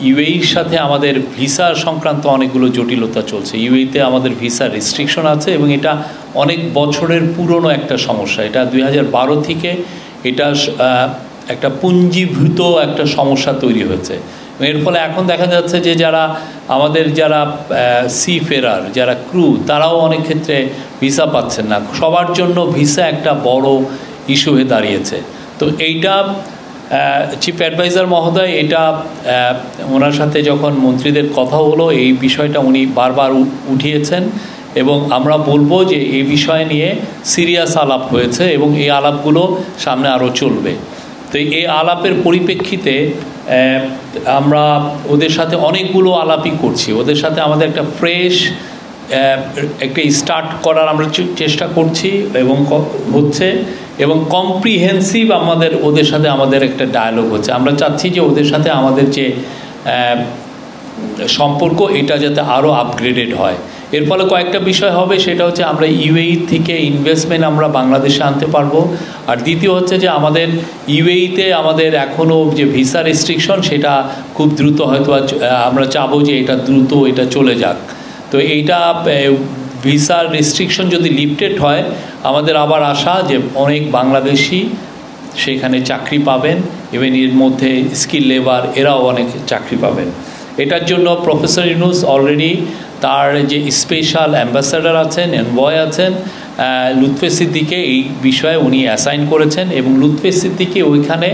ইউএইর সাথে আমাদের ভিসা সংক্রান্ত অনেকগুলো জটিলতা চলছে। ইউএইতে আমাদের ভিসা রেস্ট্রিকশন আছে এবং এটা অনেক বছরের পুরনো একটা সমস্যা। এটা 2012 থেকে এটা একটা পুঞ্জীভূত একটা সমস্যা তৈরি হয়েছে। এর ফলে এখন দেখা যাচ্ছে যে যারা সি ফেরার, যারা ক্রু, তারাও অনেক ক্ষেত্রে ভিসা পাচ্ছেন না। সবার জন্য ভিসা একটা বড় ইস্যু হয়ে দাঁড়িয়েছে। তো এইটা চিফ অ্যাডভাইজার মহোদয় এটা ওনার সাথে যখন মন্ত্রীদের কথা হলো, এই বিষয়টা উনি বারবার উঠিয়েছেন এবং আমরা বলবো যে এই বিষয় নিয়ে সিরিয়াস আলাপ হয়েছে এবং এই আলাপগুলো সামনে আরও চলবে। তো এই আলাপের পরিপ্রেক্ষিতে আমরা ওদের সাথে অনেকগুলো আলাপই করছি। ওদের সাথে আমাদের একটা ফ্রেশ একটা স্টার্ট করার আমরা চেষ্টা করছি এবং হচ্ছে, এবং কম্প্রিহেন্সিভ ওদের সাথে আমাদের একটা ডায়ালগ হচ্ছে। আমরা চাচ্ছি যে ওদের সাথে আমাদের যে সম্পর্ক এটা যাতে আরও আপগ্রেডেড হয়। এর ফলে কয়েকটা বিষয় হবে, সেটা হচ্ছে আমরা ইউএই থেকে ইনভেস্টমেন্ট আমরা বাংলাদেশে আনতে পারবো। আর দ্বিতীয় হচ্ছে যে আমাদের ইউএইতে আমাদের এখনও যে ভিসা রেস্ট্রিকশন সেটা খুব দ্রুত হয়তো আমরা চাবো যে এটা দ্রুত এটা চলে যাক। তো এইটা ভিসা রেস্ট্রিকশন যদি লিফটেড হয়, আমাদের আবার আশা যে অনেক বাংলাদেশি সেখানে চাকরি পাবেন এবং এর মধ্যে স্কিল লেবার এরাও অনেক চাকরি পাবেন। এটার জন্য প্রফেসর ইউনূস অলরেডি তার যে স্পেশাল অ্যাম্বাসাডার আছেন, এনভয় আছেন লুৎফে সিদ্দিকে, এই বিষয়ে উনি অ্যাসাইন করেছেন এবং লুৎফে সিদ্দিকি ওইখানে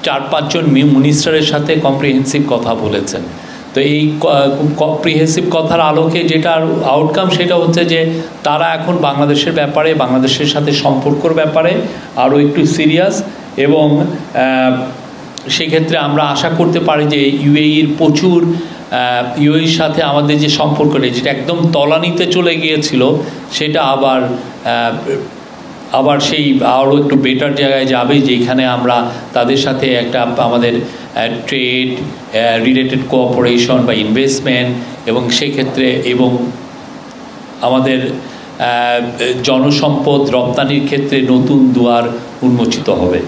4-5 জন মিনিস্টারের সাথে কম্প্রিহেন্সিভ কথা বলেছেন। তো এই কম্প্রিহেন্সিভ কথার আলোকে যেটার আউটকাম সেটা হচ্ছে যে তারা এখন বাংলাদেশের ব্যাপারে, বাংলাদেশের সাথে সম্পর্কর ব্যাপারে আরও একটু সিরিয়াস, এবং সেক্ষেত্রে আমরা আশা করতে পারি যে ইউএইর প্রচুর ইউএইর সাথে আমাদের যে সম্পর্কটা যেটা একদম তলানিতে চলে গিয়েছিল সেটা আবার সেই আরও একটু বেটার জায়গায় যাবে, যেখানে আমরা তাদের সাথে একটা আমাদের ট্রেড রিলেটেড কোঅপারেশন বা ইনভেস্টমেন্ট এবং সেক্ষেত্রে এবং আমাদের জনসম্পদ রপ্তানির ক্ষেত্রে নতুন দুয়ার উন্মোচিত হবে।